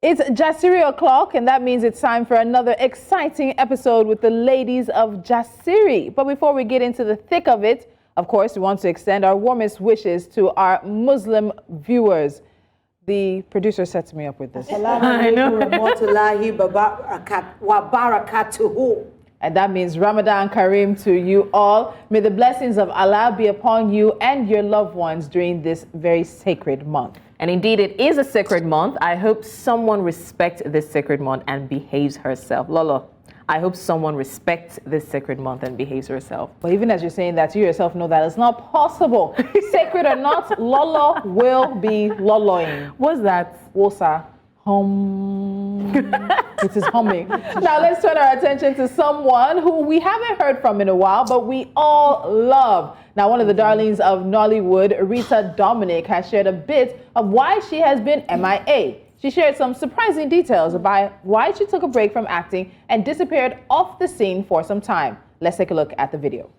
It's Jasiri o'clock, and that means it's time for another exciting episode with the ladies of Jasiri. But before we get into the thick of it, of course, we want to extend our warmest wishes to our Muslim viewers. The producer sets me up with this. I know. And that means Ramadan Kareem to you all. May the blessings of Allah be upon you and your loved ones during this very sacred month. And indeed, it is a sacred month. I hope someone respects this sacred month and behaves herself. Lolo, I hope someone respects this sacred month and behaves herself. But even as you're saying that, you yourself know that it's not possible. Sacred or not, Lolo will be loloing. What's that? Wosa. It is humming. Now let's turn our attention to someone who we haven't heard from in a while, but we all love. Now, one of the darlings of Nollywood, Rita Dominic, has shared a bit of why she has been MIA. She shared some surprising details about why she took a break from acting and disappeared off the scene for some time. Let's take a look at the video.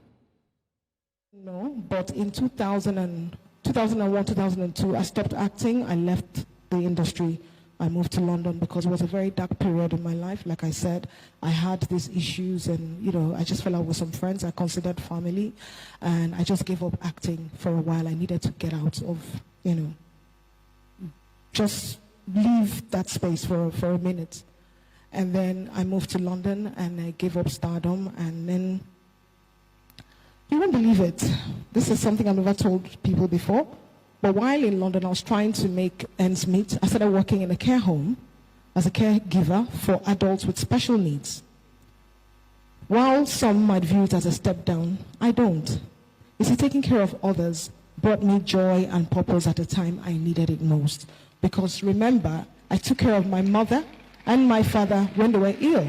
No, but in 2001, 2002, I stopped acting. I left the industry. I moved to London because it was a very dark period in my life. Like I said, I had these issues and, I just fell out with some friends I considered family. And I just gave up acting for a while. I needed to get out of, just leave that space for a minute. And then I moved to London and I gave up stardom. And then, you won't believe it. This is something I've never told people before. But while in London, I was trying to make ends meet. I started working in a care home as a caregiver for adults with special needs. While some might view it as a step down, I don't. You see, taking care of others brought me joy and purpose at a time I needed it most. Because remember, I took care of my mother and my father when they were ill.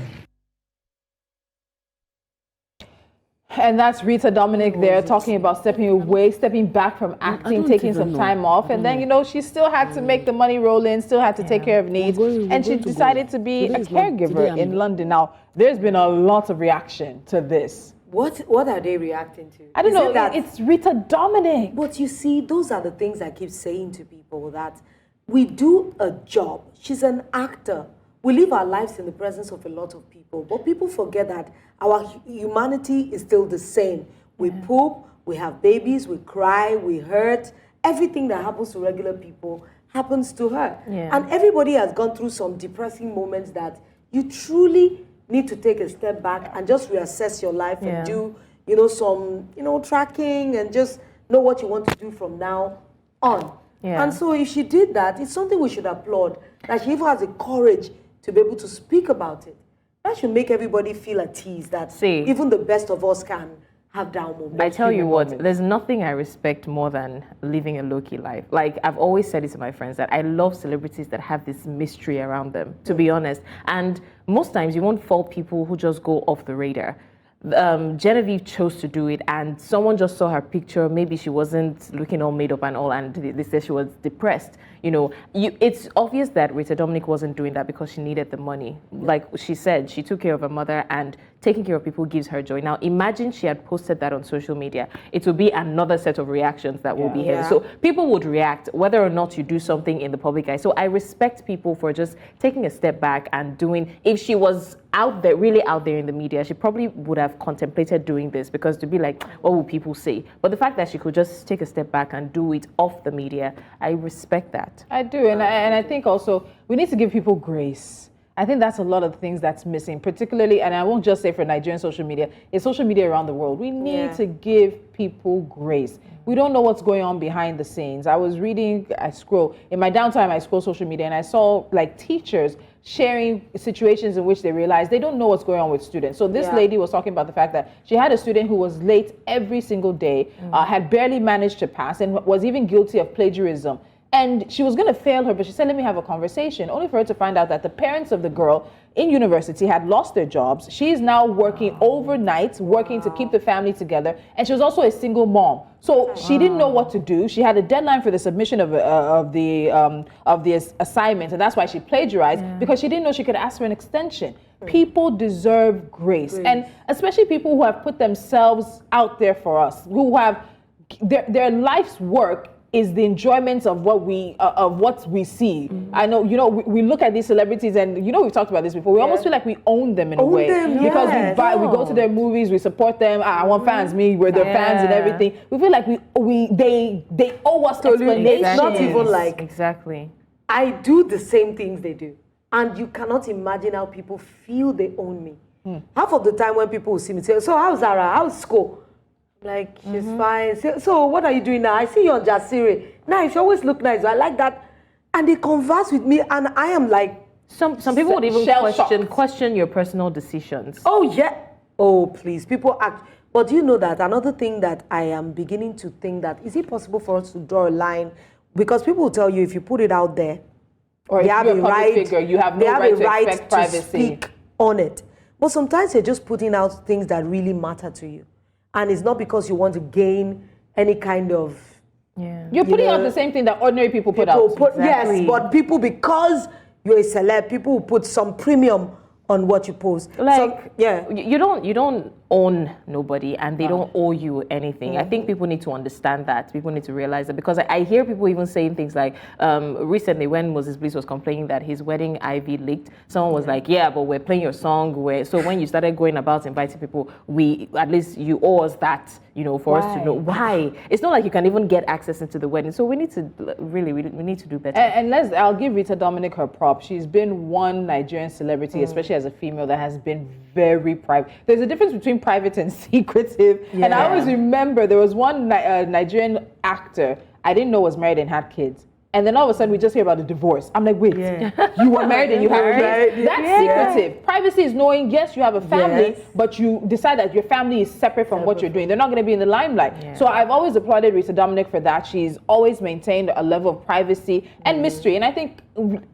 And that's Rita Dominic there talking about stepping back from acting, taking some time off. And then, she still had to make the money roll in, still had to take care of needs. And she decided to be a caregiver in London. Now, there's been a lot of reaction to this. What are they reacting to? I don't know. It's Rita Dominic. But you see, those are the things I keep saying to people, that we do a job. She's an actor. We live our lives in the presence of a lot of people, but people forget that our humanity is still the same. We poop, we have babies, we cry, we hurt. Everything that happens to regular people happens to her. Yeah. And everybody has gone through some depressing moments that you truly need to take a step back and just reassess your life and do, some, tracking and just know what you want to do from now on. Yeah. And so if she did that, it's something we should applaud, that she even has the courage to be able to speak about it. That should make everybody feel at ease, that even the best of us can have down moments. I tell you what, there's nothing I respect more than living a low-key life. Like, I've always said it to my friends, that I love celebrities that have this mystery around them, to be honest. And most times you won't fault people who just go off the radar. Genevieve chose to do it, and someone just saw her picture. Maybe she wasn't looking all made up and all, and they said she was depressed. It's obvious that Rita Dominic wasn't doing that because she needed the money. Like she said, she took care of her mother, and taking care of people gives her joy. Now, imagine she had posted that on social media. It would be another set of reactions that will be here. So people would react whether or not you do something in the public eye. So I respect people for just taking a step back and doing. If she was out there, really out there in the media, she probably would have contemplated doing this, because to be like, what will people say? But the fact that she could just take a step back and do it off the media, I respect that. I do, and I think also we need to give people grace. I think that's a lot of the things that's missing, particularly, and I won't just say for Nigerian social media, it's social media around the world. We need to give people grace. We don't know what's going on behind the scenes. I was reading, in my downtime, I scroll social media, and I saw teachers sharing situations in which they realized they don't know what's going on with students. So this lady was talking about the fact that she had a student who was late every single day, had barely managed to pass, and was even guilty of plagiarism. And she was going to fail her, but she said, let me have a conversation, only for her to find out that the parents of the girl in university had lost their jobs. She's now working overnight, working to keep the family together. And she was also a single mom. So she didn't know what to do. She had a deadline for the submission of the assignment. And that's why she plagiarized, because she didn't know she could ask for an extension. People deserve grace. And especially people who have put themselves out there for us, who have their life's work is the enjoyment of what we see. I know, we look at these celebrities and, we've talked about this before. We almost feel like we own them in a way. Because we go to their movies, we support them. I want fans, we're their fans and everything. We feel like they owe us explanations. It's not even like... Exactly. I do the same things they do. And you cannot imagine how people feel they own me. Half of the time when people will see me say, so how's Zara? How's school? Like, she's fine. So what are you doing now? I see you on Jasiri. Nice, you always look nice. I like that. And they converse with me and I am like... Some people would even question your personal decisions. Oh, yeah. Oh, please. People act... But do you know that another thing that I am beginning to think that, is it possible for us to draw a line? Because people will tell you if you put it out there, or if you're a public figure, you have no right to expect privacy. Speak on it. But sometimes you're just putting out things that really matter to you. And it's not because you want to gain any kind of... You're putting out the same thing that ordinary people put out. Yes, but people, because you're a celeb, people will put some premium on what you post. You don't own nobody and they don't owe you anything. I think people need to understand that. People need to realize that, because I hear people even saying things like, recently when Moses Bliss was complaining that his wedding IV leaked, someone was like, yeah, but we're playing your song. So when you started going about inviting people, at least you owe us that, for us to know why. It's not like you can even get access into the wedding. So we need to we need to do better. And I'll give Rita Dominic her props. She's been one Nigerian celebrity, especially as a female, that has been very private. There's a difference between private and secretive. And I always remember there was one Nigerian actor I didn't know was married and had kids. And then all of a sudden we just hear about the divorce. I'm like, wait, you were married and you have kids? That's secretive. Privacy is knowing, yes, you have a family, but you decide that your family is separate from what you're doing. They're not going to be in the limelight. So I've always applauded Rita Dominic for that. She's always maintained a level of privacy and mystery. And I think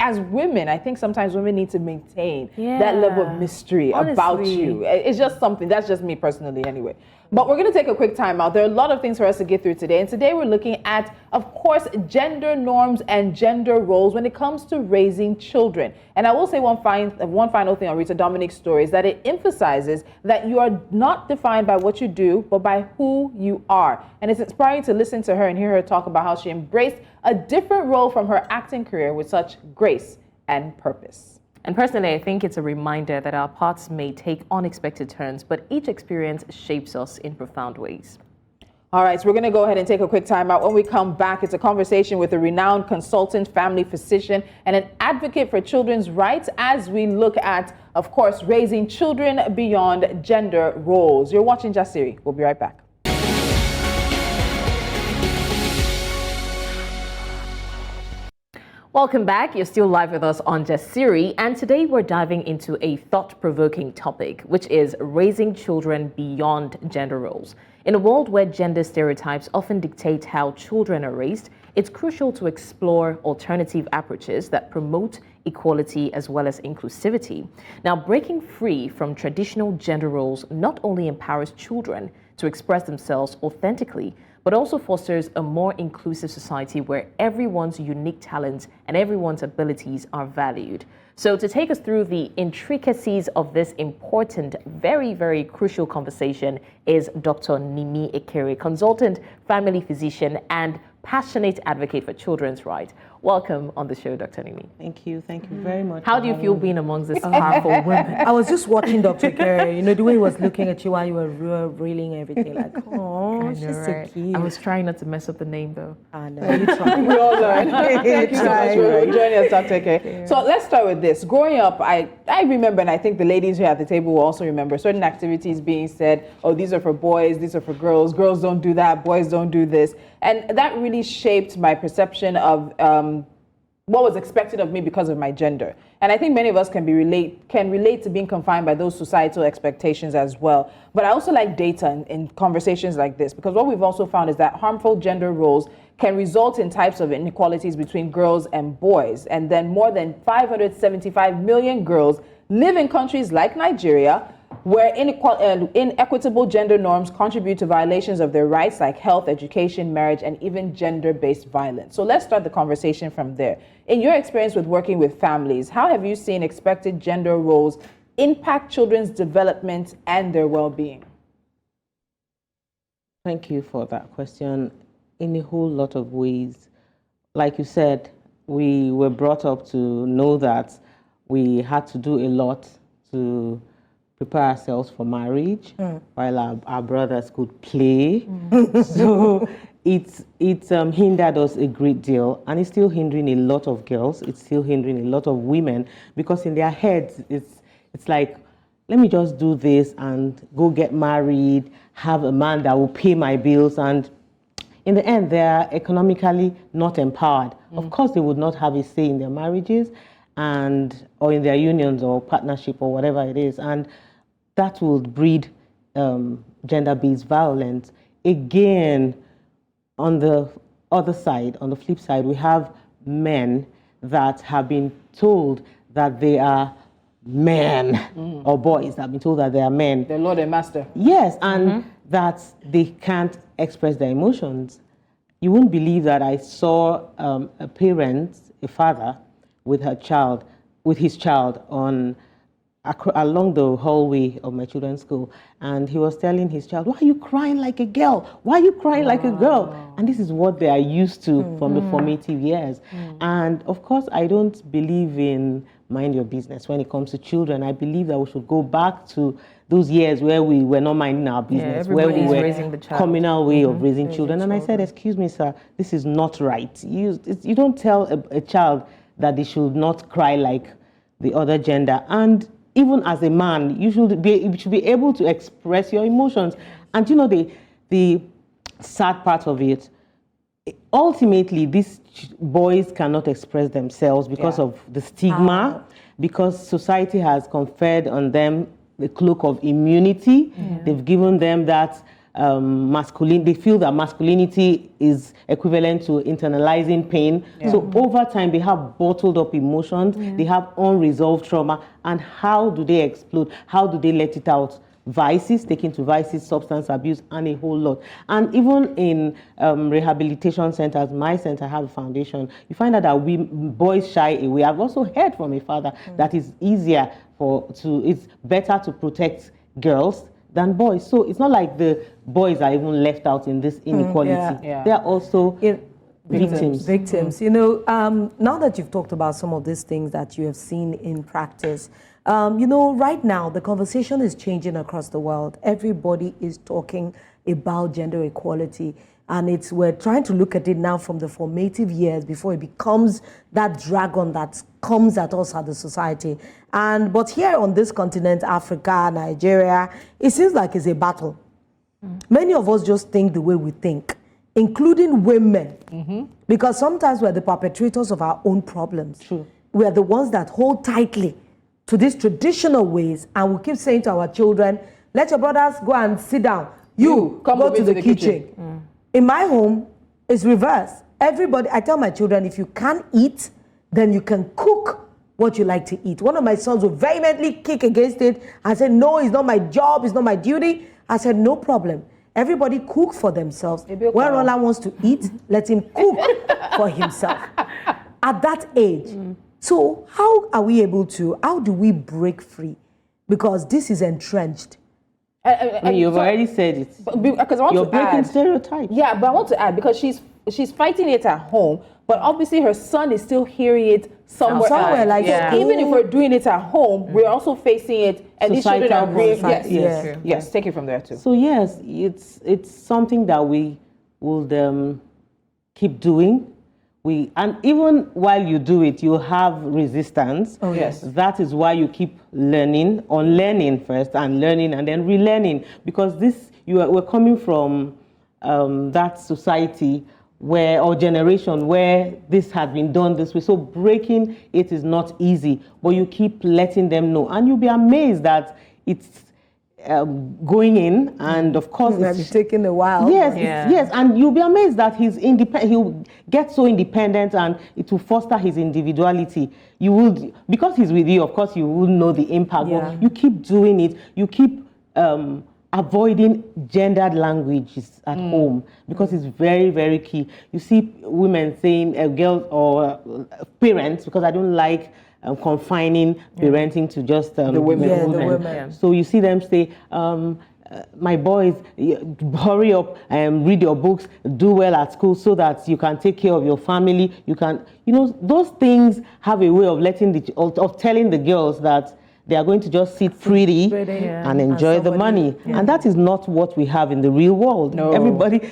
as women, I think sometimes women need to maintain that level of mystery about you. It's just something, that's just me personally anyway. But we're going to take a quick time out. There are a lot of things for us to get through today. And today we're looking at, of course, gender norms and gender roles when it comes to raising children. And I will say one final thing on Rita Dominic's story is that it emphasizes that you are not defined by what you do, but by who you are. And it's inspiring to listen to her and hear her talk about how she embraced a different role from her acting career with such grace and purpose. And personally, I think it's a reminder that our paths may take unexpected turns, but each experience shapes us in profound ways. All right, so we're going to go ahead and take a quick time out. When we come back, it's a conversation with a renowned consultant, family physician, and an advocate for children's rights as we look at, of course, raising children beyond gender roles. You're watching Jasiri. We'll be right back. Welcome back. You're still live with us on Jasiri, and today we're diving into a thought-provoking topic, which is raising children beyond gender roles. In a world where gender stereotypes often dictate how children are raised, it's crucial to explore alternative approaches that promote equality as well as inclusivity. Now, breaking free from traditional gender roles not only empowers children to express themselves authentically, but also fosters a more inclusive society where everyone's unique talents and everyone's abilities are valued. So to take us through the intricacies of this important, very, very crucial conversation is Dr. Nimi Ekere, consultant, family physician, and passionate advocate for children's rights. Welcome on the show, Dr. Nimi. Thank you very much. How do you feel being amongst these powerful women? I was just watching Dr. Ekere, the way he was looking at you while you were reeling everything, like, oh, she's so cute. I was trying not to mess up the name, though. I know, you tried. We all learned. Thank you so much for joining us, Dr. Ekere. So let's start with this. Growing up, I remember, and I think the ladies here at the table will also remember, certain activities being said, oh, these are for boys, these are for girls, girls don't do that, boys don't do this. And that really shaped my perception of what was expected of me because of my gender. And I think many of us can relate to being confined by those societal expectations as well. But I also like data in conversations like this, because what we've also found is that harmful gender roles can result in types of inequalities between girls and boys. And then more than 575 million girls live in countries like Nigeria, where inequitable gender norms contribute to violations of their rights like health, education, marriage, and even gender-based violence. So let's start the conversation from there. In your experience with working with families, how have you seen expected gender roles impact children's development and their well-being? Thank you for that question. in a whole lot of ways. Like you said, we were brought up to know that we had to do a lot to prepare ourselves for marriage, while our brothers could play. So it's hindered us a great deal, and it's still hindering a lot of girls. It's still hindering a lot of women, because in their heads, it's like, let me just do this and go get married, have a man that will pay my bills, and in the end, they are economically not empowered. Of course, they would not have a say in their marriages or in their unions or partnership or whatever it is. And that will breed gender-based violence. Again, on the other side, on the flip side, we have men that have been told that they are men, or boys that have been told that they are men. The Lord and Master. Yes, and that they can't express their emotions. You wouldn't believe that I saw a parent, a father, with his child along the hallway of my children's school, and he was telling his child, "Why are you crying like a girl? Why are you crying like a girl?" And this is what they are used to from the formative years. And of course, I don't believe in mind your business when it comes to children. I believe that we should go back to those years where we were not minding our business, where we were raising the child. communal way of raising children. And I said, "Excuse me, sir, this is not right. You don't tell a child that they should not cry like the other gender. And even as a man, you should be able to express your emotions." And you know, the sad part of it, ultimately, these boys cannot express themselves because of the stigma, because society has conferred on them the cloak of immunity. They've given them that they feel that masculinity is equivalent to internalizing pain. So over time, they have bottled up emotions, they have unresolved trauma, and how do they explode? How do they let it out? Vices, taken to vices, substance abuse, and a whole lot. And even in rehabilitation centers, my center, I have a foundation, you find out that boys shy away. I've also heard from a father that it's it's better to protect girls than boys. So it's not like the boys are even left out in this inequality. They are also victims. You know, now that you've talked about some of these things that you have seen in practice, you know, right now the conversation is changing across the world. Everybody is talking about gender equality, and we're trying to look at it now from the formative years before it becomes that dragon that comes at us as a society. But here on this continent, Africa, Nigeria, it seems like it's a battle. Many of us just think the way we think, including women, because sometimes we're the perpetrators of our own problems. We're the ones that hold tightly to these traditional ways, and we keep saying to our children, let your brothers go and sit down. You come go to the kitchen. In my home, it's reverse. Everybody, I tell my children, if you can't eat, then you can cook what you like to eat. One of my sons will vehemently kick against it and say, no, it's not my job, it's not my duty. I said, no problem. Everybody cook for themselves. When Roland wants to eat, let him cook for himself. At that age. So how do we break free? Because this is entrenched. You've already said it. Because I want You're to breaking add, stereotypes. Yeah, but I want to add, because she's fighting it at home, but obviously her son is still hearing it somewhere else. Even if we're doing it at home, we're also facing it, and these children are being yes, take it from there too. So yes, it's something that we will keep doing. And even while you do it, you have resistance. Oh yes. That is why you keep unlearning first, and learning, and then relearning, because we're coming from that society or generation where this has been done this way. So breaking it is not easy, but you keep letting them know, and you'll be amazed that it's going in, and of course it's taking a while. Yes, and you'll be amazed that he'll get so independent, and it will foster his individuality. You would, because he's with you, of course you will know the impact, but you keep doing it, you keep avoiding gendered languages at home, because it's very, very key. You see women saying, girls or parents, because I don't like confining parenting to just the women. The women. So you see them say, my boys, hurry up and read your books, do well at school so that you can take care of your family. You can, those things have a way of telling the girls that they are going to just sit pretty and enjoy the money. And that is not what we have in the real world. No. Everybody,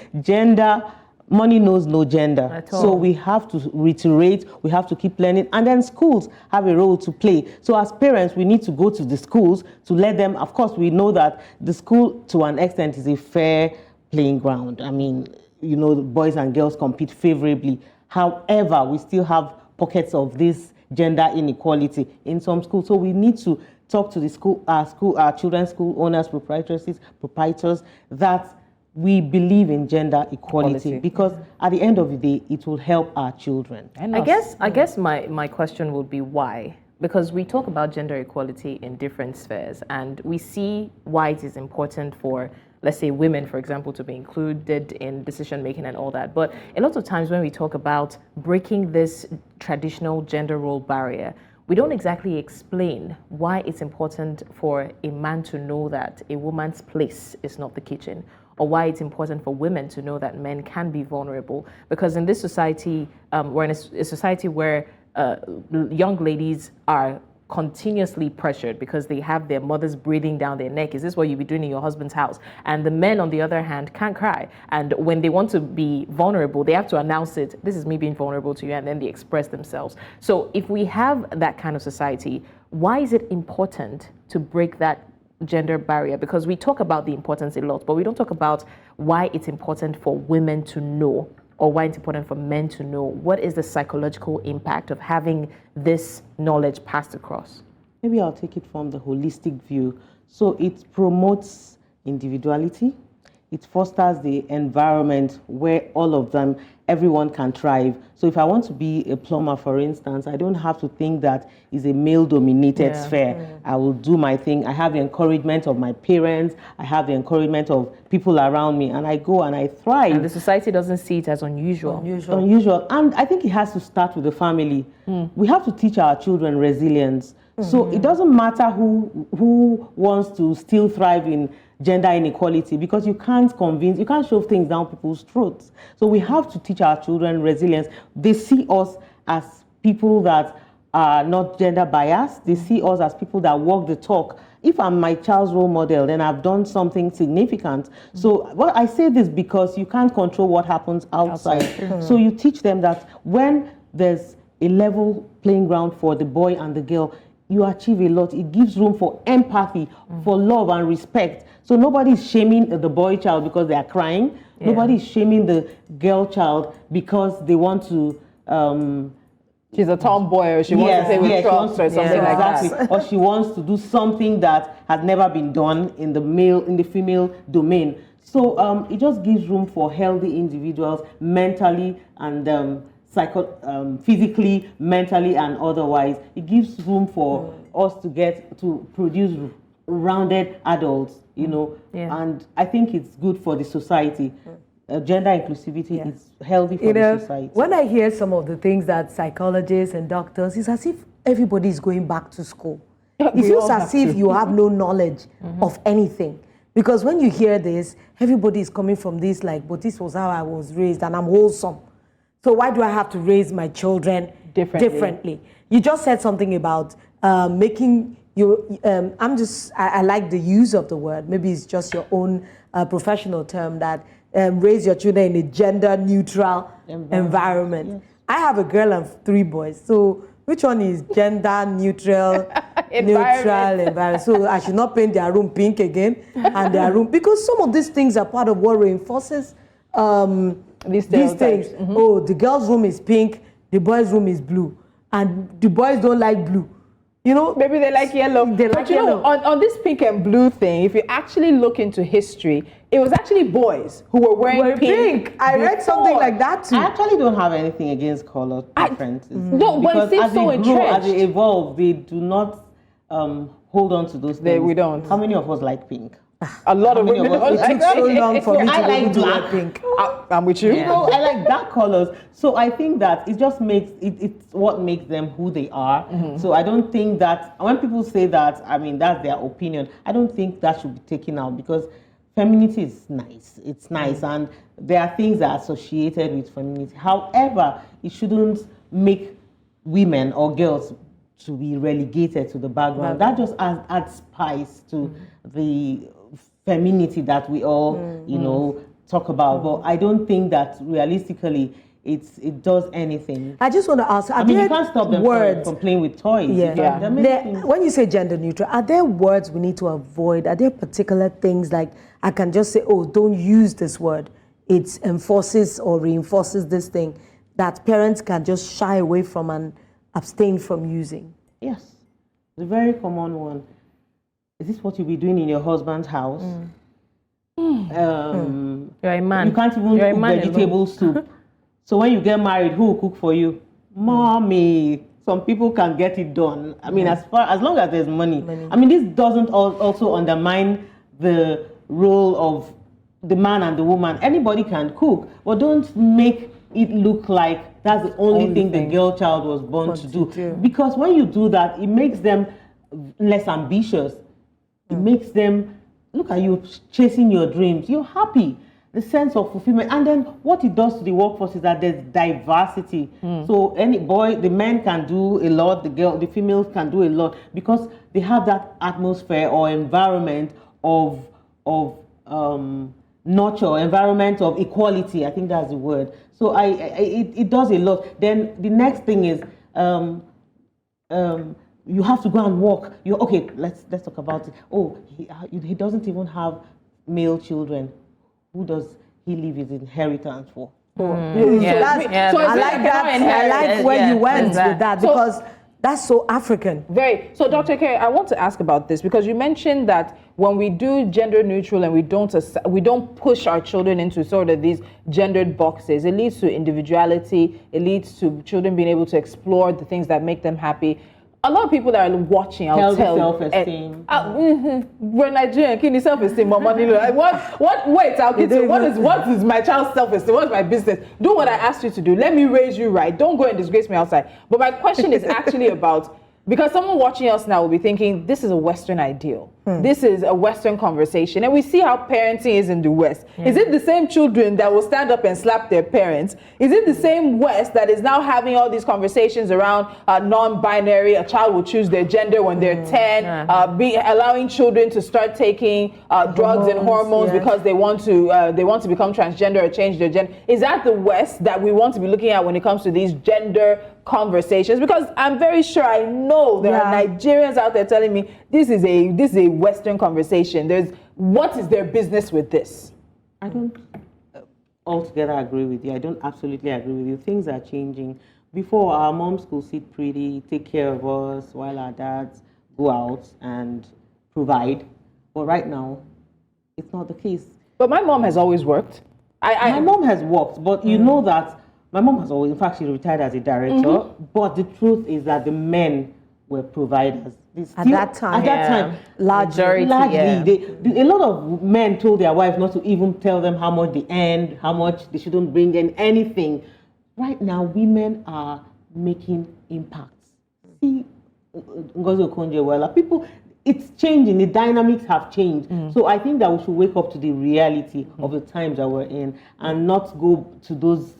money knows no gender. So we have to reiterate, we have to keep learning. And then schools have a role to play. So as parents, we need to go to the schools to let them, of course, we know that the school to an extent is a fair playing ground. I mean, boys and girls compete favorably. However, we still have pockets of this gender inequality in some schools. So we need to talk to our children's school owners, proprietors, that we believe in gender equality, because at the end of the day, it will help our children. I guess my question would be why? Because we talk about gender equality in different spheres, and we see why it is important for, let's say, women, for example, to be included in decision making and all that. But a lot of times when we talk about breaking this traditional gender role barrier, we don't exactly explain why it's important for a man to know that a woman's place is not the kitchen, or why it's important for women to know that men can be vulnerable. Because in this society, we're in a society where young ladies are continuously pressured because they have their mothers breathing down their neck. Is this what you be doing in your husband's house? And the men, on the other hand, can't cry. And when they want to be vulnerable, they have to announce it. This is me being vulnerable to you, and then they express themselves. So if we have that kind of society, why is it important to break that gender barrier? Because we talk about the importance a lot, but we don't talk about why it's important for women to know, or why it's important for men to know. What is the psychological impact of having this knowledge passed across? Maybe I'll take it from the holistic view. So it promotes individuality. It fosters the environment where everyone can thrive. So if I want to be a plumber, for instance, I don't have to think that it's a male-dominated sphere. I will do my thing. I have the encouragement of my parents. I have the encouragement of people around me, and I go and I thrive. And the society doesn't see it as unusual. Unusual. And I think it has to start with the family. We have to teach our children resilience. So it doesn't matter who wants to still thrive in gender inequality, because you can't shove things down people's throats. So we have to teach our children resilience. They see us as people that are not gender biased. They see us as people that walk the talk. If I'm my child's role model, then I've done something significant. So I say this because you can't control what happens outside. So you teach them that when there's a level playing ground for the boy and the girl, you achieve a lot. It gives room for empathy, for love and respect. So nobody is shaming the boy child because they are crying. Nobody is shaming the girl child because they want to... she's a tomboy, or she wants to play with trucks or something like that. Or she wants to do something that has never been done in the female domain. So it just gives room for healthy individuals mentally and physically, mentally, and otherwise. It gives room for us to produce rounded adults, and I think it's good for the society. Gender inclusivity is healthy for the society. When I hear some of the things that psychologists and doctors, it's as if everybody is going back to school. It feels as if you have no knowledge of anything. Because when you hear this, everybody is coming from this but this was how I was raised and I'm wholesome. So why do I have to raise my children differently? You just said something about making you. I like the use of the word. Maybe it's just your own professional term that raise your children in a gender-neutral environment. Yes. I have a girl and 3 boys. So which one is gender-neutral? Neutral environment. So I should not paint their room pink again, and their room, because some of these things are part of what reinforces. These things. Oh, the girl's room is pink, the boy's room is blue, and the boys don't like blue. Maybe they like yellow. But on this pink and blue thing, if you actually look into history, it was actually boys who were wearing pink. I read something like that too. I actually don't have anything against color differences. No, but it seems so entrenched. As they evolve, they do not hold on to those things. We don't. How many of us like pink? A lot of women don't like so long for me to like do that pink. I'm with you. I like dark colors. So I think that it just makes it's what makes them who they are. So I don't think that when people say that, that's their opinion. I don't think that should be taken out, because femininity is nice. It's nice, and there are things that are associated with femininity. However, it shouldn't make women or girls to be relegated to the background. That just adds spice to the femininity that we all, you know, talk about. But I don't think that realistically it does anything. I just want to ask, I mean, you can't stop them from playing with toys. When you say gender neutral, are there words we need to avoid? Are there particular things like I can just say, oh, don't use this word? It enforces or reinforces this thing that parents can just shy away from and abstain from using. Yes, the very common one. Is this what you'll be doing in your husband's house? You're a man. You can't even cook vegetable soup. So when you get married, who will cook for you? Mommy. Some people can get it done. I mean, as long as there's money. I mean, this doesn't also undermine the role of the man and the woman. Anybody can cook, but don't make it look like that's the only thing the girl child was born to do. Because when you do that, it makes them less ambitious. It makes them, look at you chasing your dreams. You're happy. The sense of fulfillment. And then what it does to the workforce is that there's diversity. So the men can do a lot, the females can do a lot, because they have that atmosphere or environment of nurture, environment of equality. I think that's the word. So it does a lot. Then the next thing is you have to go and work. Okay, let's talk about it. Oh, he doesn't even have male children. Who does he leave his inheritance for? So I like that. I like where you went with that, because that's so African. Very. So, Dr. Kerry, I want to ask about this, because you mentioned that when we do gender neutral and we don't push our children into sort of these gendered boxes, it leads to individuality. It leads to children being able to explore the things that make them happy. A lot of people that are watching, I'll tell self-esteem. We're Nigerian, can you self-esteem? Wait, I'll get to what is my child's self-esteem? What's my business? Do what I asked you to do. Let me raise you right. Don't go and disgrace me outside. But my question is actually about, because someone watching us now will be thinking, this is a Western ideal. This is a Western conversation. And we see how parenting is in the West. Is it the same children that will stand up and slap their parents? Is it the same West that is now having all these conversations around non-binary? A child will choose their gender when they're 10, allowing children to start taking drugs and hormones because they want to become transgender or change their gender. Is that the West that we want to be looking at when it comes to these gender conversations? Because I'm very sure I know there are Nigerians out there telling me this is a Western conversation. What is their business with this? I don't altogether agree with you. I don't absolutely agree with you. Things are changing. Before, our moms could sit pretty, take care of us, while our dads go out and provide. But right now, it's not the case. But my mom has always worked. My mom has worked, but you know that my mom has always, in fact, she retired as a director. But the truth is that the men were providers. At that time, largely, a lot of men told their wives not to even tell them how much they earned, how much they shouldn't bring in anything. Right now, women are making impacts. See, Ngozi Okonjo-Iweala, people, it's changing. The dynamics have changed. So I think that we should wake up to the reality of the times that we're in and not go to those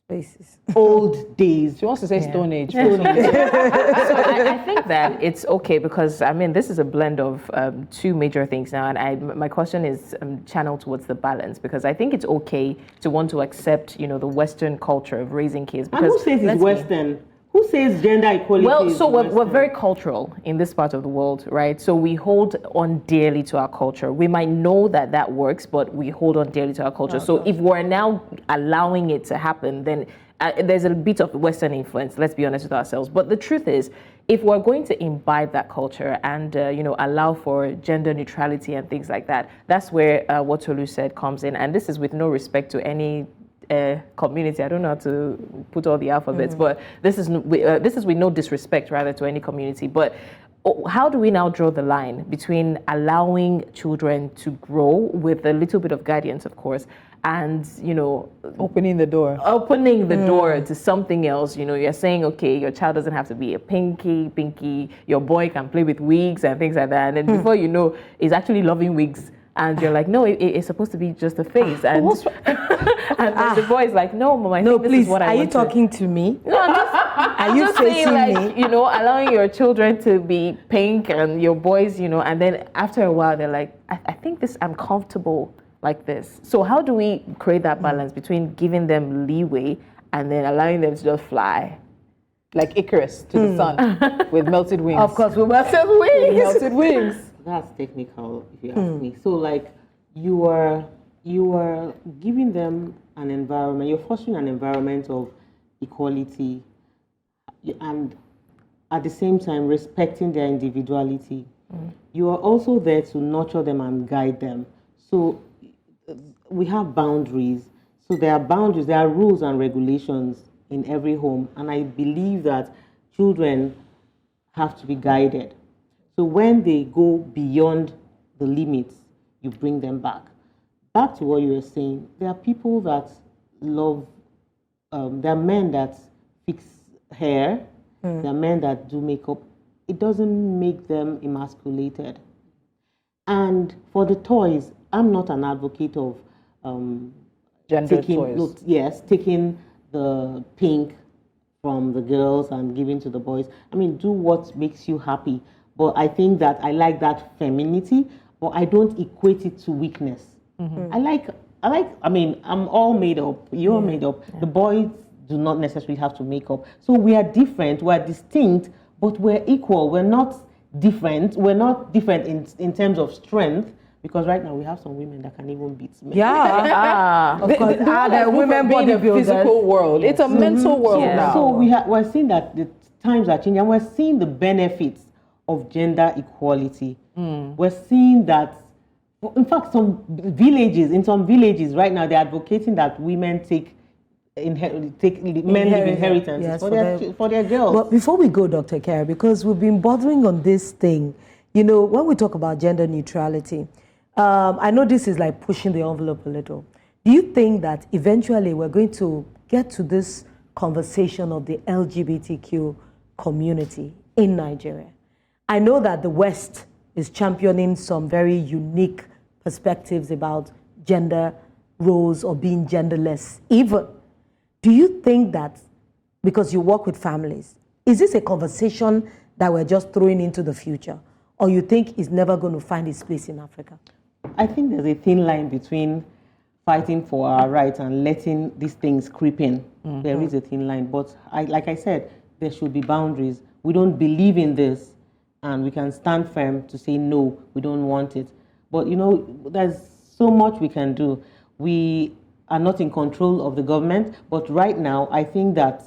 spaces. Old days. She wants to say Stone Age. So I think that it's okay, because I mean this is a blend of two major things now, and my question is channeled towards the balance, because I think it's okay to want to accept, the Western culture of raising kids. Because and who says it's Western? Who says gender equality? Well, so we're very cultural in this part of the world, right? So we hold on dearly to our culture. We might know that works, but we hold on dearly to our culture. So if we're now allowing it to happen, then there's a bit of Western influence, let's be honest with ourselves. But the truth is, if we're going to imbibe that culture and allow for gender neutrality and things like that, that's where what Tolu said comes in. And this is with no respect to any community. I don't know how to put all the alphabets, but this is with no disrespect rather to any community. But how do we now draw the line between allowing children to grow with a little bit of guidance, of course, and opening the door to something else? You're saying, okay, your child doesn't have to be a pinky, your boy can play with wigs and things like that, and then before you know, he's actually loving wigs and you're like, no, it's supposed to be just a phase. And, and then the boy is like, no, Mom, I think this is what I want. Are you talking to me? No, are you saying, like, me? Allowing your children to be pink and your boys, and then after a while they're like, I think I'm comfortable like this. So how do we create that balance between giving them leeway and then allowing them to just fly? Like Icarus to the sun with melted wings. Of course, with melted wings. Melted wings. That's technical, if you ask me. So, like, you are giving them an environment. You're fostering an environment of equality, and at the same time respecting their individuality. You are also there to nurture them and guide them. So, we have boundaries. So there are boundaries. There are rules and regulations in every home, and I believe that children have to be guided. So when they go beyond the limits, you bring them back. Back to what you were saying, there are people that love, there are men that fix hair, there are men that do makeup. It doesn't make them emasculated. And for the toys, I'm not an advocate of gender toys. Taking the pink from the girls and giving to the boys. I mean, do what makes you happy. But I think that I like that femininity, but I don't equate it to weakness. I mean, I'm all made up. You're made up. Yeah. The boys do not necessarily have to make up. So we are different, we're distinct, but we're equal. We're not different. We're not different in terms of strength. Because right now we have some women that can even beat men. Yeah, of course. The women being a physical world. Yes. It's a mental world now. So we're seeing that the times are changing, and we're seeing the benefits of gender equality. We're seeing that, in fact, in some villages right now, they're advocating that women men leave inheritances for their girls. But before we go, Dr. Kara, because we've been bothering on this thing, when we talk about gender neutrality, I know this is like pushing the envelope a little. Do you think that eventually we're going to get to this conversation of the LGBTQ community in Nigeria? I know that the West is championing some very unique perspectives about gender roles or being genderless even. Do you think that, because you work with families, is this a conversation that we're just throwing into the future? Or you think it's never going to find its place in Africa? I think there's a thin line between fighting for our rights and letting these things creep in. There is a thin line. But like I said, there should be boundaries. We don't believe in this, and we can stand firm to say, no, we don't want it. But, there's so much we can do. We are not in control of the government, but right now, I think that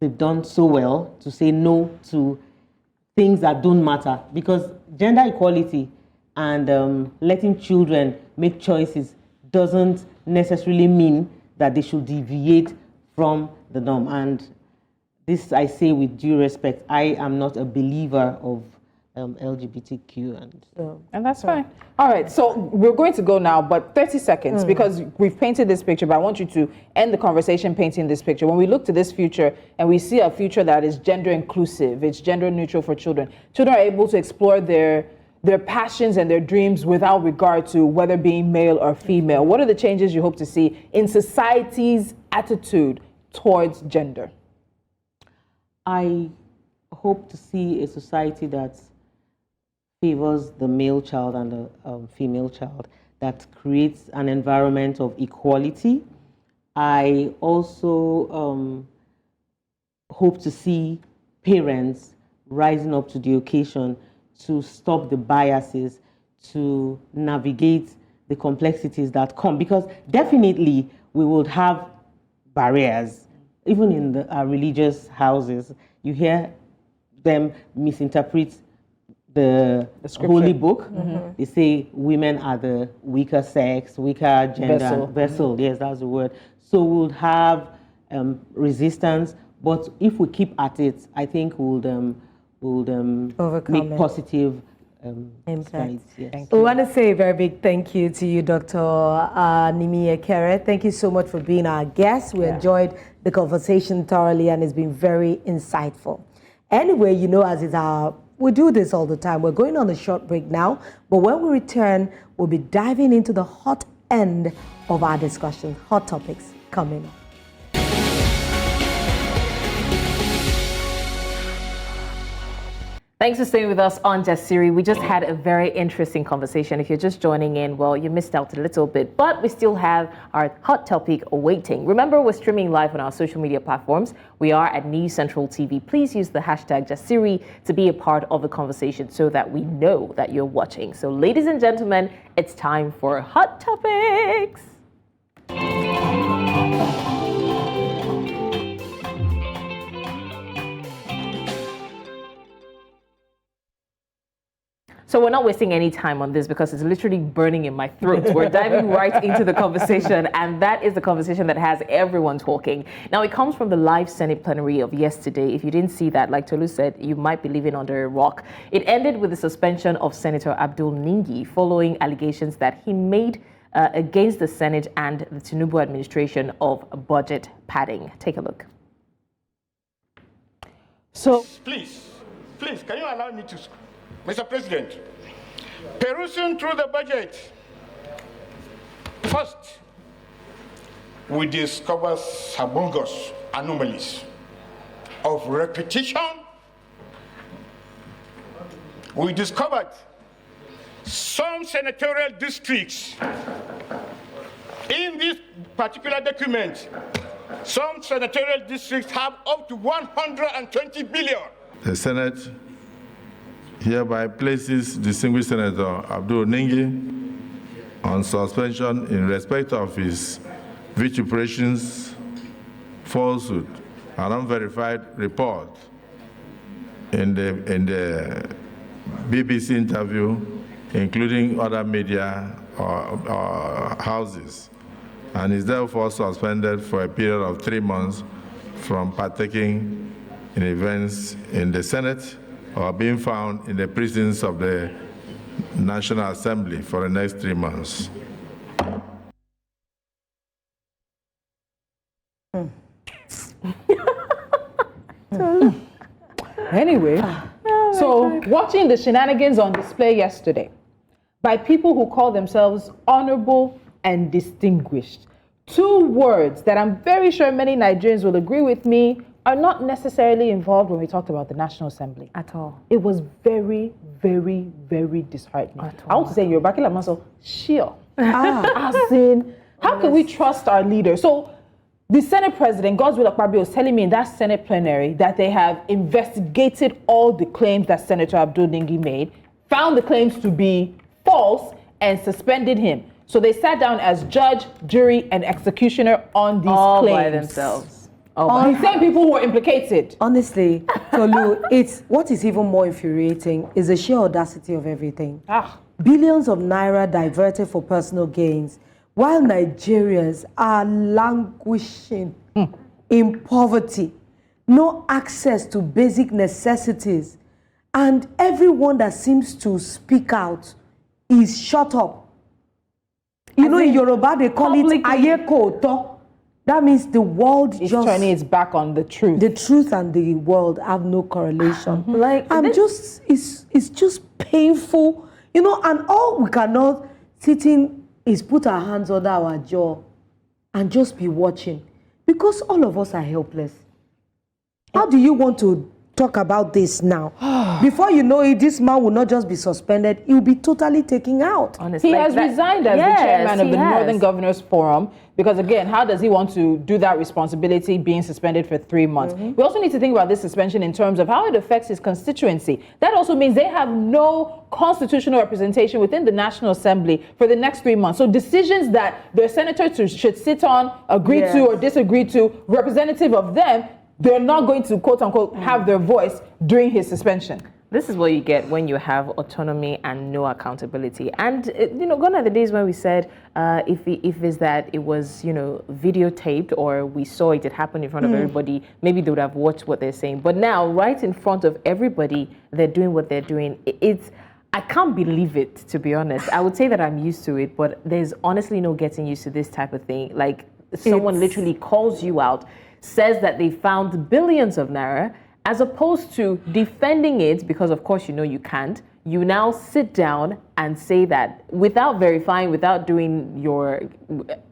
they've done so well to say no to things that don't matter, because gender equality and letting children make choices doesn't necessarily mean that they should deviate from the norm. And this I say with due respect. I am not a believer of LGBTQ, and that's fine. All right, so we're going to go now, but 30 seconds, because we've painted this picture, but I want you to end the conversation painting this picture. When we look to this future and we see a future that is gender inclusive, it's gender neutral for children, children are able to explore their passions and their dreams without regard to whether being male or female. What are the changes you hope to see in society's attitude towards gender? I hope to see a society that favors the male child and the female child, that creates an environment of equality. I also hope to see parents rising up to the occasion to stop the biases, to navigate the complexities that come, because definitely we would have barriers. Even in our religious houses, you hear them misinterpret the holy book. They say women are the weaker sex, weaker gender, vessel. Yes, that's the word. So we'll have resistance, but if we keep at it, I think we'll make positive impact. Yes. We want to say a very big thank you to you, Dr. Nimi Ekere. Thank you so much for being our guest. We enjoyed the conversation thoroughly, and it's been very insightful. Anyway, as is our we do this all the time. We're going on a short break now, but when we return, we'll be diving into the hot end of our discussion. Hot topics coming up. Thanks for staying with us on Jasiri. We just had a very interesting conversation. If you're just joining in, well, you missed out a little bit, but we still have our hot topic awaiting. Remember, we're streaming live on our social media platforms. We are at News Central TV. Please use the hashtag Jasiri to be a part of the conversation so that we know that you're watching. So, ladies and gentlemen, it's time for Hot Topics. So we're not wasting any time on this because it's literally burning in my throat. We're diving right into the conversation, and that is the conversation that has everyone talking. Now, it comes from the live Senate plenary of yesterday. If you didn't see that, like Tolu said, you might be living under a rock. It ended with the suspension of Senator Abdul Ningi following allegations that he made against the Senate and the Tinubu administration of budget padding. Take a look. So, please, can you allow me to... Mr. President, perusing through the budget, first, we discover humongous anomalies of repetition. We discovered some senatorial districts in this particular document. Some senatorial districts have up to 120 billion. The Senate hereby places distinguished Senator Abdul Ningi on suspension in respect of his vituperations, falsehood, and unverified report in the BBC interview, including other media or houses, and is therefore suspended for a period of 3 months from partaking in events in the Senate or being found in the prisons of the National Assembly for the next 3 months. Anyway, so watching the shenanigans on display yesterday by people who call themselves honorable and distinguished, 2 words that I'm very sure many Nigerians will agree with me are not necessarily involved when we talked about the National Assembly. At all. It was very, very, very disheartening. I want to say, Yoruba Kila Maso, sure. As in, how can we trust our leader? So, the Senate President, Godswill Akpabio, was telling me in that Senate plenary that they have investigated all the claims that Senator Abdul Ningi made, found the claims to be false, and suspended him. So they sat down as judge, jury, and executioner on these all claims. By themselves. The same people who were implicated. Honestly, Tolu, what is even more infuriating is the sheer audacity of everything. Billions of naira diverted for personal gains, while Nigerians are languishing in poverty, no access to basic necessities, and everyone that seems to speak out is shut up. You know, in Yoruba, they call it Ayekoto. That means the world is just turning its back on the truth. The truth and the world have no correlation. It's just painful, you know. And all we cannot sit in is put our hands under our jaw and just be watching, because all of us are helpless. How do you want to talk about this now? Before you know it, this man will not just be suspended, he will be totally taken out. Honestly, he has resigned as the chairman of the Northern Governors Forum, because again, how does he want to do that responsibility being suspended for 3 months? We also need to think about this suspension in terms of how it affects his constituency. That also means they have no constitutional representation within the National Assembly for the next 3 months. So decisions that their senators should sit on, agree to or disagree to, representative of them, they're not going to, quote unquote, have their voice during his suspension. This is what you get when you have autonomy and no accountability. And, you know, gone are the days when we said if it's that it was, you know, videotaped or we saw it happened in front of everybody, maybe they would have watched what they're saying. But now, right in front of everybody, they're doing what they're doing. I can't believe it, to be honest. I would say that I'm used to it, but there's honestly no getting used to this type of thing. Like, someone literally calls you out, says that they found billions of naira, as opposed to defending it, because of course you know you can't, you now sit down and say that without verifying, without doing your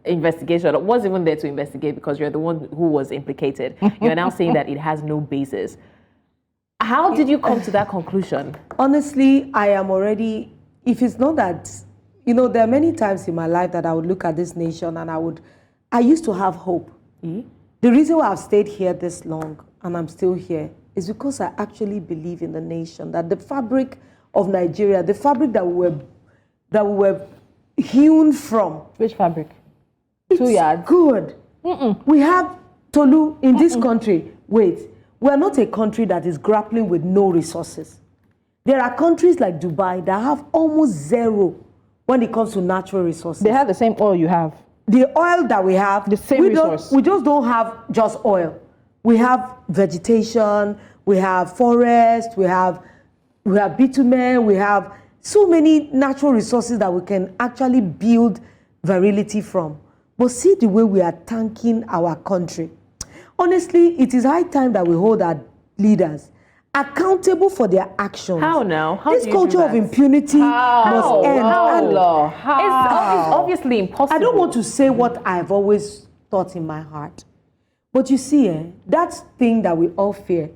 investigation, or was even there to investigate because you're the one who was implicated, you're now saying that it has no basis. How did you come to that conclusion? Honestly, I am already, if it's not that, you know, there are many times in my life that I would look at this nation and I used to have hope. The reason why I've stayed here this long and I'm still here is because I actually believe in the nation, that the fabric of Nigeria, the fabric that we were hewn from. Which fabric? It's 2 yards. good. We have Tolu in this country. Wait, we are not a country that is grappling with no resources. There are countries like Dubai that have almost zero when it comes to natural resources. They have the same oil you have. The oil that we have, the same resource. We just don't have just oil. We have vegetation, we have forest, we have bitumen, we have so many natural resources that we can actually build virility from. But see the way we are tanking our country. Honestly, it is high time that we hold our leaders accountable for their actions. How now? How this do you culture do of that? Must end. How? It's obviously impossible. I don't want to say what I've always thought in my heart. But you see, that thing that we all fear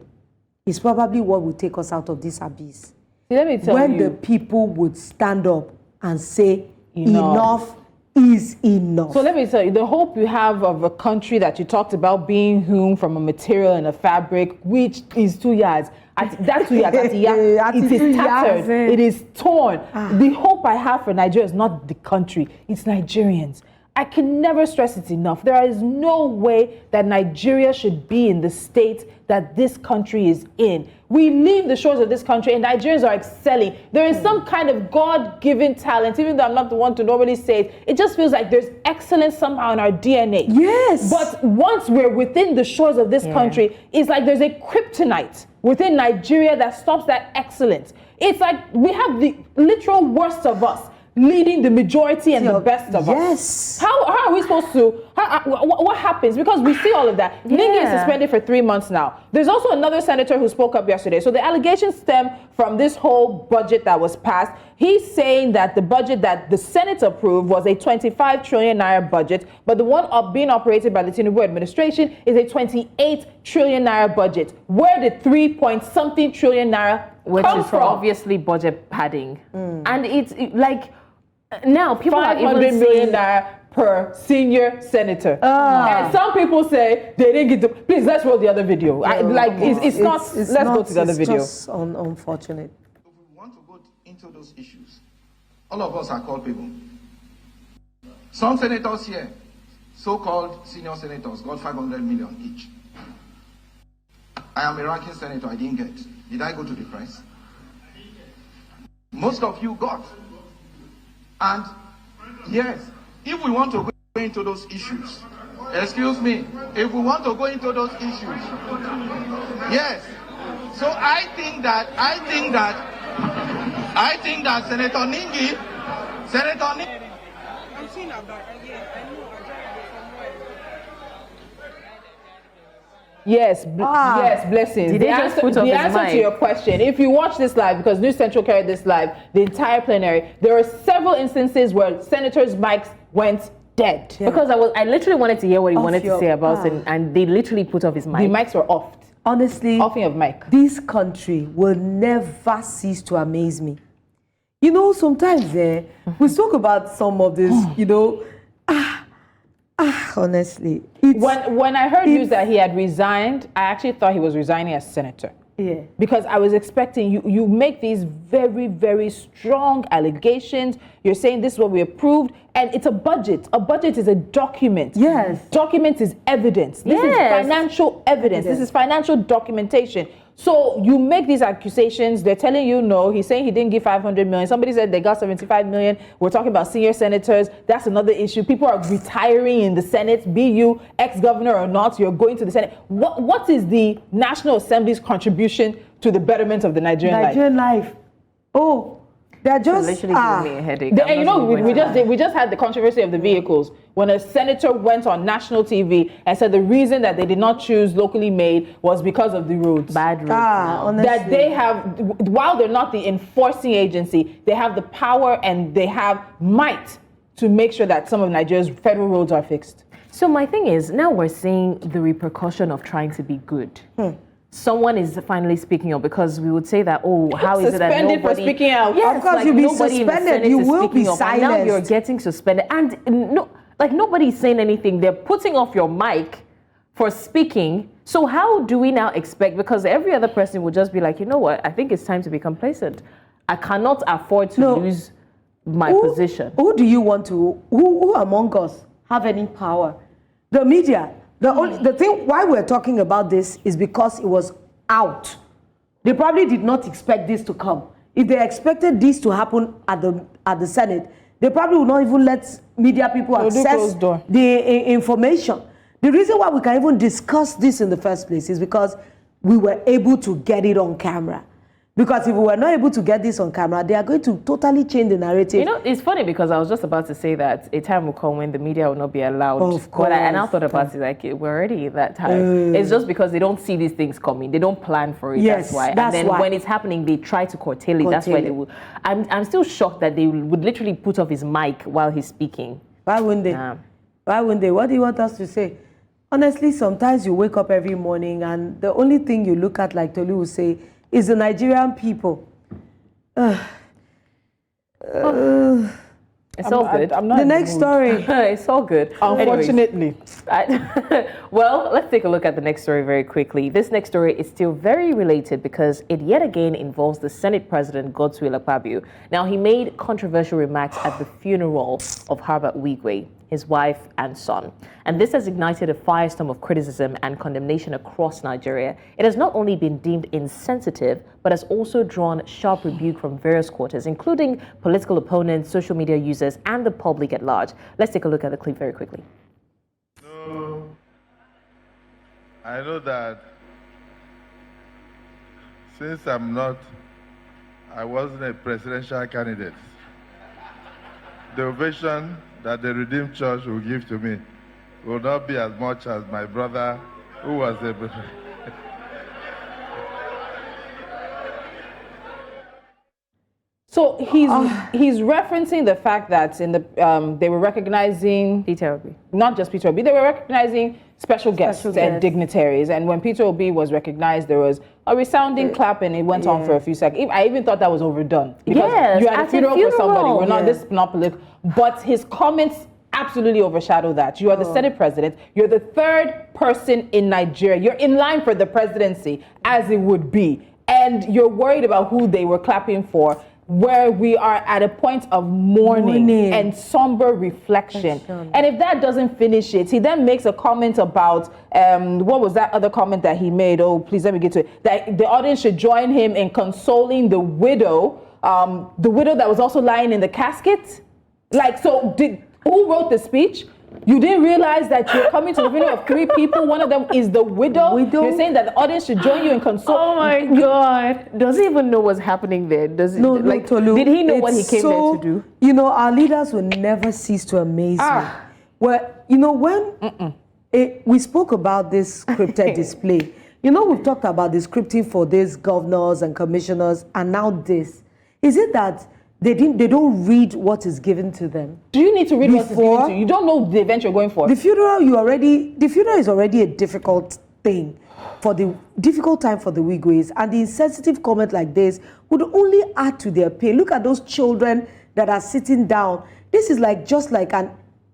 is probably what will take us out of this abyss. Let me tell you. When the people would stand up and say, enough is enough. So let me tell you, the hope you have of a country that you talked about being hewn from a material and a fabric, which is 2 yards. That 2 yards, it is tattered, it is torn. The hope I have for Nigeria is not the country, it's Nigerians. I can never stress it enough. There is no way that Nigeria should be in the state that this country is in. We leave the shores of this country and Nigerians are excelling. There is some kind of God-given talent, even though I'm not the one to normally say it. It just feels like there's excellence somehow in our DNA. Yes. But once we're within the shores of this country, it's like there's a kryptonite within Nigeria that stops that excellence. It's like we have the literal worst of us leading the majority and the best of us. How are we supposed to, what happens? Because we see all of that. Ningi is suspended for 3 months now. There's also another senator who spoke up yesterday. So the allegations stem from this whole budget that was passed. He's saying that the budget that the Senate approved was a 25 trillion naira budget, but the one being operated by the Tinubu administration is a 28 trillion naira budget. Where did 3-point-something trillion naira Which come is from? Obviously budget padding. And it's like, now people are 500 even million saying naira per senior senator. And some people say they didn't get the. Please, let's roll the other video. Let's go to the other video. It's just unfortunate. If we want to go into those issues, all of us are called people. Some senators here, so-called senior senators, got 500 million each. I am a ranking senator, I didn't get. Did I go to the press? Most of you got. And yes, if we want to go into those issues, excuse me, if we want to go into those issues, yes. So I think that Senator Ningi, I'm seeing about again. I know Yes, yes, blessings. Did they just put up the his answer mic? to your question, if you watch this live, because News Central carried this live, the entire plenary, there are several instances where senators' mics went dead. Yeah. Because I literally wanted to hear what he wanted to say about your- it, and they literally put off his mic. The mics were offed. Honestly, Offing of mic. this country will never cease to amaze me. You know, sometimes we talk about some of this, you know, honestly. When I heard news that he had resigned, I actually thought he was resigning as senator. Yeah. Because I was expecting you make these very, very strong allegations. You're saying this is what we approved, and it's a budget. A budget is a document. Yes. Document is evidence. This is financial evidence. This is financial documentation. So you make these accusations. They're telling you no. He's saying he didn't give 500 million. Somebody said they got 75 million. We're talking about senior senators. That's another issue. People are retiring in the Senate. Be you ex-governor or not, you're going to the Senate. What is the National Assembly's contribution to the betterment of the Nigerian life? Oh, they're just literally giving me a headache. And you know, we just had the controversy of the vehicles. when a senator went on national TV and said the reason that they did not choose locally made was because of the roads. Bad roads. That they have, while they're not the enforcing agency, they have the power and they have might to make sure that some of Nigeria's federal roads are fixed. So my thing is, now we're seeing the repercussion of trying to be good. Someone is finally speaking up, because we would say that, oh, how is it that nobody... Suspended for speaking out. Yes, of course, like you'll be nobody in the suspended. Senate You is will be speaking up, and now silenced. you're getting suspended. And no, like nobody's saying anything. They're putting off your mic for speaking. So how do we now expect, because every other person would just be like, you know what, I think it's time to be complacent. I cannot afford to lose my position. Who do you want to, who among us have any power? The media. The thing why we're talking about this is because it was out. They probably did not expect this to come. If they expected this to happen at the Senate, they probably would not even let media people access the information. The reason why we can even discuss this in the first place is because we were able to get it on camera. Because if we were not able to get this on camera, they are going to totally change the narrative. You know, it's funny because I was just about to say that a time will come when the media will not be allowed. Of course. But I now thought about it, like, we're already at that time. It's just because they don't see these things coming. They don't plan for it. Yes, that's why. that's and then why. when it's happening, they try to curtail it. That's why they will. I'm still shocked that they would literally put off his mic while he's speaking. Why wouldn't they? Why wouldn't they? What do you want us to say? Honestly, sometimes you wake up every morning and the only thing you look at, like Tolu will say, is the Nigerian people. It's all good. I'm not The in next mood. story. It's all good. Unfortunately. Well, let's take a look at the next story very quickly. This next story is still very related because it yet again involves the Senate President Godswill Akpabio. Now, he made controversial remarks at the funeral of Herbert Wigwe, his wife and son. And this has ignited a firestorm of criticism and condemnation across Nigeria. It has not only been deemed insensitive, but has also drawn sharp rebuke from various quarters, including political opponents, social media users, and the public at large. Let's take a look at the clip very quickly. So, I know that since I wasn't a presidential candidate, the ovation that the Redeemed Church will give to me will not be as much as my brother who was a... So he's referencing the fact that in the they were recognizing Peter Obi. Not just Peter Obi, they were recognizing special guests and dignitaries. And when Peter Obi was recognized, there was a resounding clap, and it went on for a few seconds. I even thought that was overdone. Because you had a funeral for somebody. We're not this not political. But his comments absolutely overshadow that. You are the Senate President. You're the third person in Nigeria. You're in line for the presidency, as it would be. And you're worried about who they were clapping for, where we are at a point of mourning and somber reflection. And if that doesn't finish it, he then makes a comment about, what was that other comment that he made? Oh, please let me get to it. That the audience should join him in consoling the widow that was also lying in the casket. Like, so who wrote the speech? You didn't realize that you're coming to the funeral of 3 people. One of them is the widow. You're saying that the audience should join you in console. Oh my God. Does he even know what's happening there? Tolu, did he know what he came there to do? You know, our leaders will never cease to amaze me. Well, you know, when we spoke about this scripted display, you know, we've talked about the scripting for these governors and commissioners, and now this. Is it that they don't read what is given to them? Do you need to read what is given to you? You don't know the event you're going for. The funeral is already a difficult thing, difficult time for the Wigwes, and the insensitive comment like this would only add to their pain. Look at those children that are sitting down. This is just like an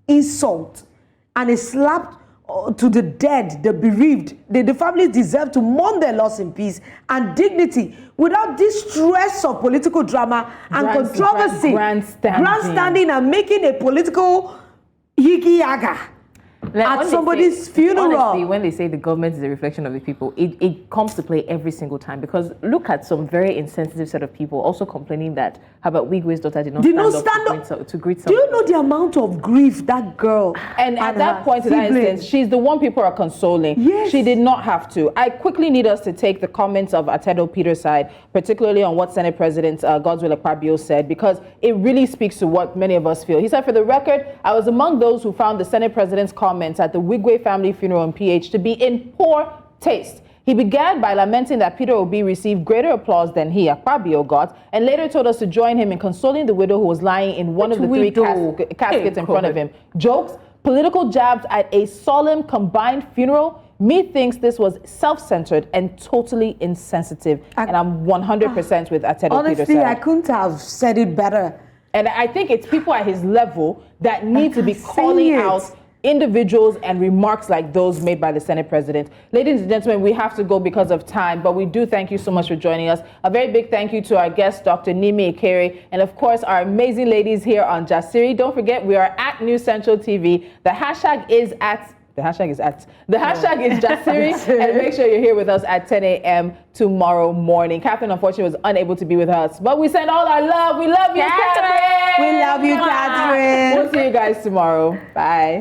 insult and a slap to the dead, the bereaved. The families deserve to mourn their loss in peace and dignity without this stress of political drama and controversy, grandstanding and making a political yiki yaga. at somebody's funeral. Honestly, when they say the government is a reflection of the people, it comes to play every single time. Because look at some very insensitive set of people also complaining that Herbert Wigwe's daughter did not stand up to greet Do someone. you know the amount of grief that girl And at that point, in that instance, she's the one people are consoling. Yes. She did not have to. I quickly need us to take the comments of Atedo Peter's side, particularly on what Senate President Godswill Akpabio said, because it really speaks to what many of us feel. He said, for the record, I was among those who found the Senate President's comments at the Wigwe family funeral in PH to be in poor taste. He began by lamenting that Peter Obi received greater applause than he, Akpabio, got, and later told us to join him in consoling the widow who was lying in one of the three caskets in front of him. Jokes, political jabs at a solemn combined funeral. Me thinks this was self-centered and totally insensitive. And I'm 100% with Atedo Peter. Honestly, I couldn't have said it better. And I think it's people at his level that need to be calling out individuals and remarks like those made by the Senate President. Ladies and gentlemen, we have to go because of time, but we do thank you so much for joining us. A very big thank you to our guest, Dr. Nimi Ekere, and of course, our amazing ladies here on Jasiri. Don't forget, we are at News Central TV. The hashtag is Jasiri, and make sure you're here with us at 10 a.m. tomorrow morning. Catherine, unfortunately, was unable to be with us, but we send all our love. We love you, Catherine. We love you, Catherine. We'll see you guys tomorrow. Bye.